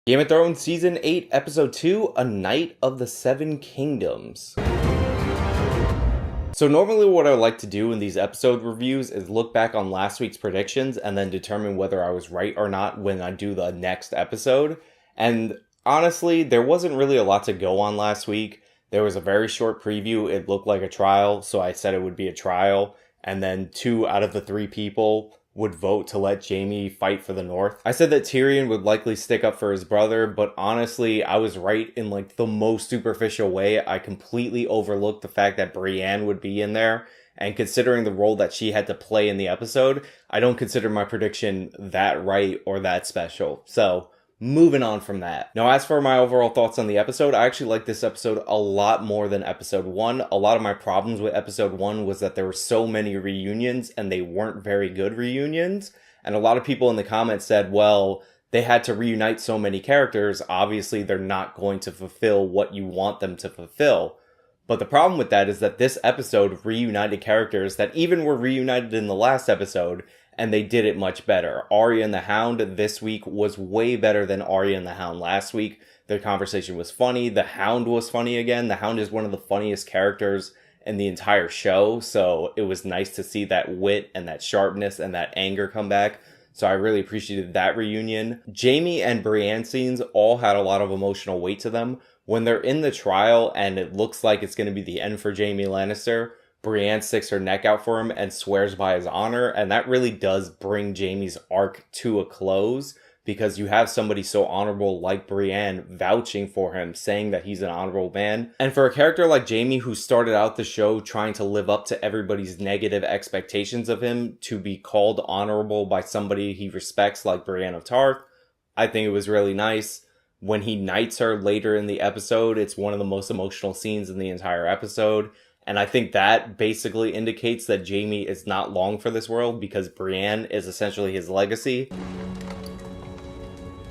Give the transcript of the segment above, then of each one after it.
Game of Thrones Season 8, Episode 2, A Night of the Seven Kingdoms. So normally what I like to do in these episode reviews is look back on last week's predictions and then determine whether I was right or not when I do the next episode. And honestly, there wasn't really a lot to go on last week. There was a very short preview. It looked like a trial, so I said it would be a trial. And then 2 out of the 3 people would vote to let Jaimie fight for the North. I said that Tyrion would likely stick up for his brother, but honestly, I was right in like the most superficial way. I completely overlooked the fact that Brienne would be in there, and considering the role that she had to play in the episode, I don't consider my prediction that right or that special. So, moving on from that. Now, as for my overall thoughts on the episode, I actually like this episode a lot more than episode 1. A lot of my problems with episode 1 was that there were so many reunions and they weren't very good reunions. And a lot of people in the comments said, well, they had to reunite so many characters. Obviously, they're not going to fulfill what you want them to fulfill. But the problem with that is that this episode reunited characters that even were reunited in the last episode, and they did it much better. Arya and the Hound this week was way better than Arya and the Hound last week. Their conversation was funny. The Hound was funny again. The Hound is one of the funniest characters in the entire show, so it was nice to see that wit and that sharpness and that anger come back. So I really appreciated that reunion. Jaimie and Brienne scenes all had a lot of emotional weight to them. When they're in the trial and it looks like it's going to be the end for Jaime Lannister, Brienne sticks her neck out for him and swears by his honor, and that really does bring Jaime's arc to a close, because you have somebody so honorable like Brienne vouching for him, saying that he's an honorable man. And for a character like Jaime, who started out the show trying to live up to everybody's negative expectations of him, to be called honorable by somebody he respects like Brienne of Tarth, I think it was really nice. When he knights her later in the episode, it's one of the most emotional scenes in the entire episode. And I think that basically indicates that Jaime is not long for this world, because Brienne is essentially his legacy.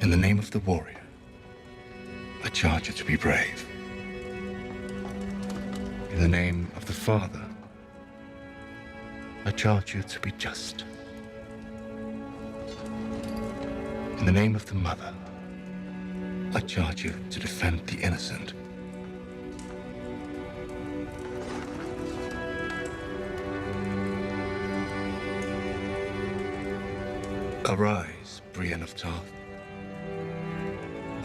In the name of the warrior, I charge you to be brave. In the name of the father, I charge you to be just. In the name of the mother, I charge you to defend the innocent. Arise, Brienne of Tarth,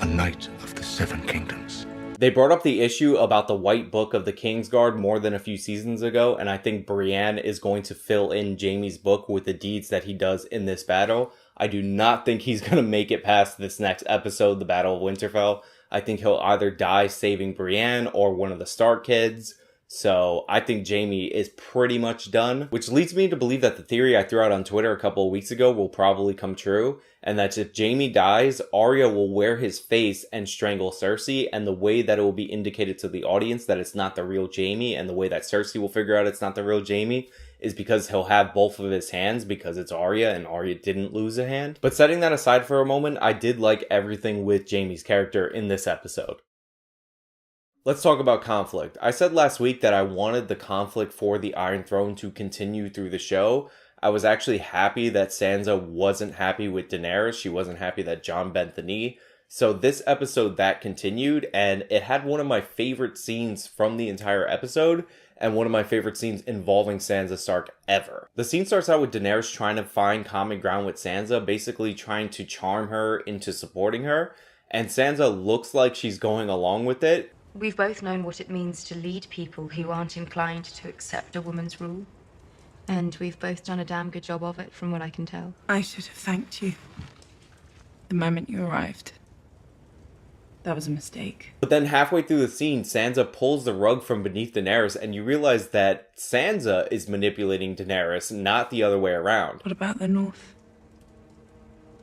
a knight of the Seven Kingdoms. They brought up the issue about the White Book of the Kingsguard more than a few seasons ago, and I think Brienne is going to fill in Jaime's book with the deeds that he does in this battle. I do not think he's going to make it past this next episode, the Battle of Winterfell. I think he'll either die saving Brienne or one of the Stark kids. So I think Jaime is pretty much done, which leads me to believe that the theory I threw out on Twitter a couple of weeks ago will probably come true, and that if Jaime dies, Arya will wear his face and strangle Cersei, and the way that it will be indicated to the audience that it's not the real Jaime, and the way that Cersei will figure out it's not the real Jaime, is because he'll have both of his hands, because it's Arya, and Arya didn't lose a hand. But setting that aside for a moment, I did like everything with Jaime's character in this episode. Let's talk about conflict. I said last week that I wanted the conflict for the Iron Throne to continue through the show. I was actually happy that Sansa wasn't happy with Daenerys. She wasn't happy that Jon bent the knee. So this episode, that continued, and it had one of my favorite scenes from the entire episode, and one of my favorite scenes involving Sansa Stark ever. The scene starts out with Daenerys trying to find common ground with Sansa, basically trying to charm her into supporting her, and Sansa looks like she's going along with it. We've both known what it means to lead people who aren't inclined to accept a woman's rule. And we've both done a damn good job of it, from what I can tell. I should have thanked you the moment you arrived. That was a mistake. But then halfway through the scene, Sansa pulls the rug from beneath Daenerys, and you realize that Sansa is manipulating Daenerys, not the other way around. What about the North?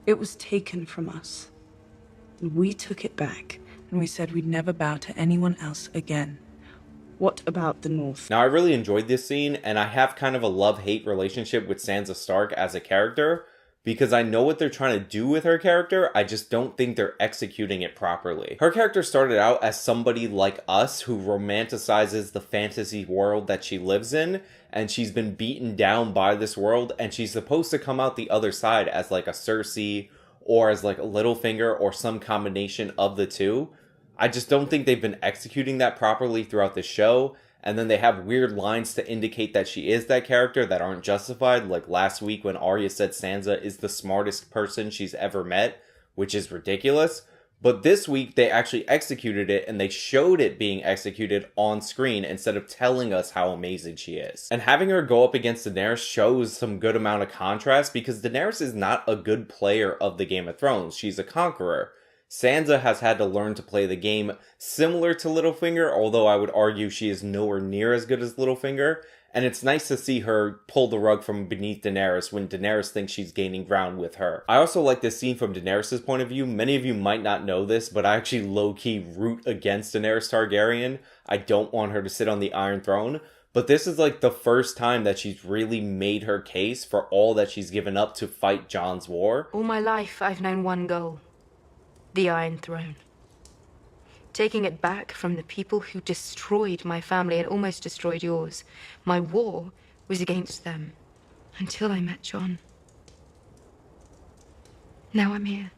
It was taken from us. We took it back. And we said we'd never bow to anyone else again. What about the North? Now, I really enjoyed this scene, and I have kind of a love-hate relationship with Sansa Stark as a character, because I know what they're trying to do with her character, I just don't think they're executing it properly. Her character started out as somebody like us who romanticizes the fantasy world that she lives in, and she's been beaten down by this world, and she's supposed to come out the other side as like a Cersei or as like a Littlefinger or some combination of the two. I just don't think they've been executing that properly throughout the show. And then they have weird lines to indicate that she is that character that aren't justified. Like last week when Arya said Sansa is the smartest person she's ever met, which is ridiculous. But this week they actually executed it, and they showed it being executed on screen instead of telling us how amazing she is. And having her go up against Daenerys shows some good amount of contrast, because Daenerys is not a good player of the Game of Thrones. She's a conqueror. Sansa has had to learn to play the game similar to Littlefinger, although I would argue she is nowhere near as good as Littlefinger. And it's nice to see her pull the rug from beneath Daenerys when Daenerys thinks she's gaining ground with her. I also like this scene from Daenerys' point of view. Many of you might not know this, but I actually low-key root against Daenerys Targaryen. I don't want her to sit on the Iron Throne. But this is like the first time that she's really made her case for all that she's given up to fight Jon's war. All my life, I've known one goal. The Iron Throne. Taking it back from the people who destroyed my family and almost destroyed yours. My war was against them. Until I met Jon. Now I'm here.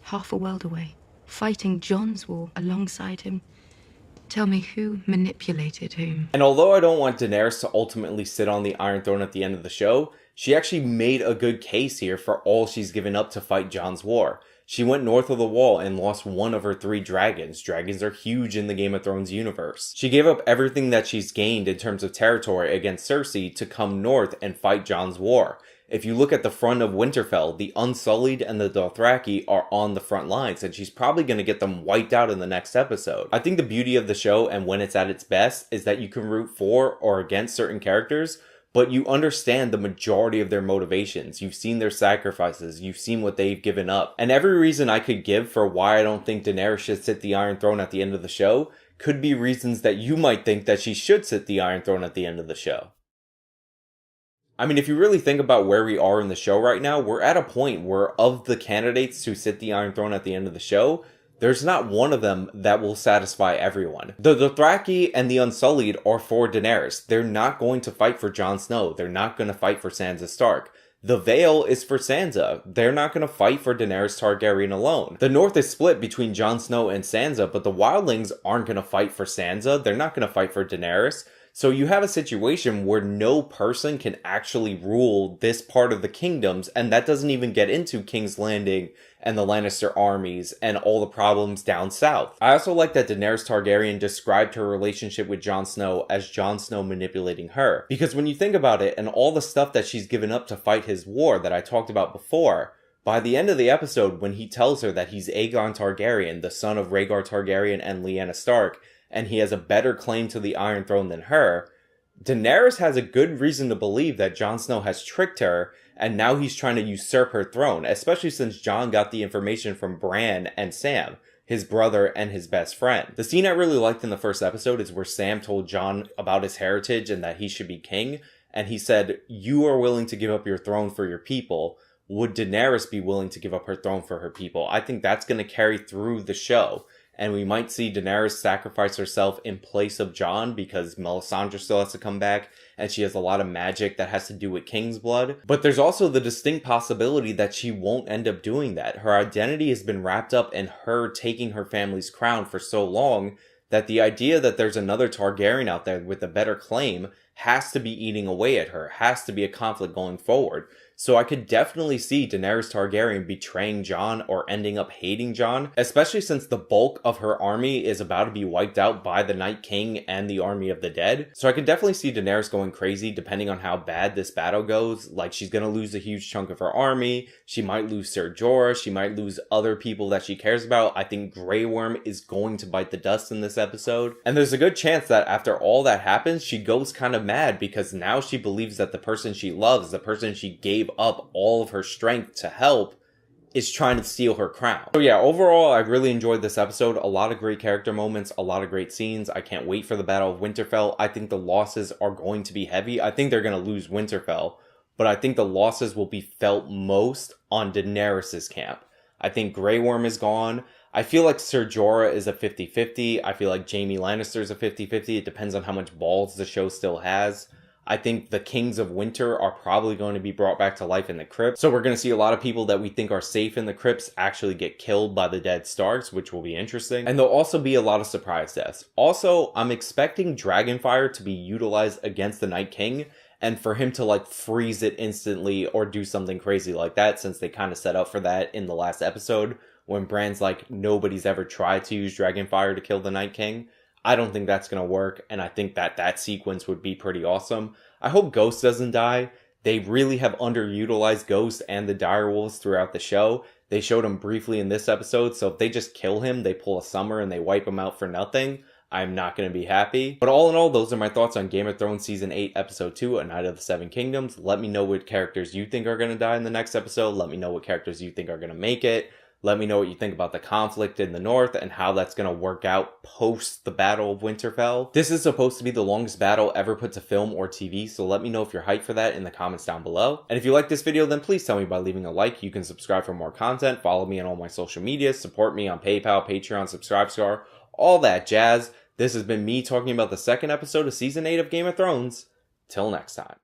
Half a world away. Fighting Jon's war alongside him. Tell me who manipulated whom. And although I don't want Daenerys to ultimately sit on the Iron Throne at the end of the show, she actually made a good case here for all she's given up to fight Jon's war. She went north of the wall and lost one of her 3 dragons. Dragons are huge in the Game of Thrones universe. She gave up everything that she's gained in terms of territory against Cersei to come north and fight Jon's war. If you look at the front of Winterfell, the Unsullied and the Dothraki are on the front lines, and she's probably going to get them wiped out in the next episode. I think the beauty of the show, and when it's at its best, is that you can root for or against certain characters, but you understand the majority of their motivations. You've seen their sacrifices. You've seen what they've given up. And every reason I could give for why I don't think Daenerys should sit the Iron Throne at the end of the show could be reasons that you might think that she should sit the Iron Throne at the end of the show. I mean, if you really think about where we are in the show right now, we're at a point where of the candidates to sit the Iron Throne at the end of the show, there's not one of them that will satisfy everyone. The Dothraki and the Unsullied are for Daenerys. They're not going to fight for Jon Snow. They're not going to fight for Sansa Stark. The Vale is for Sansa. They're not going to fight for Daenerys Targaryen alone. The North is split between Jon Snow and Sansa, but the Wildlings aren't going to fight for Sansa. They're not going to fight for Daenerys. So you have a situation where no person can actually rule this part of the kingdoms, and that doesn't even get into King's Landing and the Lannister armies and all the problems down south. I also like that Daenerys Targaryen described her relationship with Jon Snow as Jon Snow manipulating her. Because when you think about it, and all the stuff that she's given up to fight his war that I talked about before, by the end of the episode, when he tells her that he's Aegon Targaryen, the son of Rhaegar Targaryen and Lyanna Stark, and he has a better claim to the Iron Throne than her, Daenerys has a good reason to believe that Jon Snow has tricked her, and now he's trying to usurp her throne, especially since Jon got the information from Brienne and Sam, his brother and his best friend. The scene I really liked in the first episode is where Sam told Jon about his heritage and that he should be king, and he said, "You are willing to give up your throne for your people. Would Daenerys be willing to give up her throne for her people?" I think that's going to carry through the show. And we might see Daenerys sacrifice herself in place of Jon because Melisandre still has to come back and she has a lot of magic that has to do with King's blood. But there's also the distinct possibility that she won't end up doing that. Her identity has been wrapped up in her taking her family's crown for so long that the idea that there's another Targaryen out there with a better claim has to be eating away at her, has to be a conflict going forward. So I could definitely see Daenerys Targaryen betraying Jon or ending up hating Jon, especially since the bulk of her army is about to be wiped out by the Night King and the Army of the Dead. So I could definitely see Daenerys going crazy depending on how bad this battle goes. Like, she's going to lose a huge chunk of her army. She might lose Ser Jorah. She might lose other people that she cares about. I think Grey Worm is going to bite the dust in this episode. And there's a good chance that after all that happens, she goes kind of mad because now she believes that the person she loves, the person she gave up all of her strength to help, is trying to steal her crown. So yeah, overall, I really enjoyed this episode. A lot of great character moments, a lot of great scenes. I can't wait for the Battle of Winterfell. I think the losses are going to be heavy. I think they're going to lose Winterfell, but I think the losses will be felt most on Daenerys' camp. I think Grey Worm is gone. I feel like Ser Jorah is a 50-50. I feel like Jaime Lannister is a 50-50. It depends on how much balls the show still has. I think the Kings of Winter are probably going to be brought back to life in the crypt. So we're going to see a lot of people that we think are safe in the crypts actually get killed by the dead Starks, which will be interesting. And there'll also be a lot of surprise deaths. Also, I'm expecting Dragonfire to be utilized against the Night King, and for him to like freeze it instantly or do something crazy like that, since they kind of set up for that in the last episode when Bran's like, nobody's ever tried to use Dragonfire to kill the Night King. I don't think that's going to work, and I think that sequence would be pretty awesome. I hope Ghost doesn't die. They really have underutilized Ghost and the Direwolves throughout the show. They showed him briefly in this episode, so if they just kill him, they pull a Summer and they wipe him out for nothing, I'm not going to be happy. But all in all, those are my thoughts on Game of Thrones Season 8, Episode 2, A Night of the Seven Kingdoms. Let me know what characters you think are going to die in the next episode. Let me know what characters you think are going to make it. Let me know what you think about the conflict in the north and how that's going to work out post the Battle of Winterfell. This is supposed to be the longest battle ever put to film or TV, so let me know if you're hyped for that in the comments down below. And if you like this video, then please tell me by leaving a like. You can subscribe for more content, follow me on all my social media, support me on PayPal, Patreon, Subscribestar, all that jazz. This has been me talking about the second episode of Season 8 of Game of Thrones. Till next time.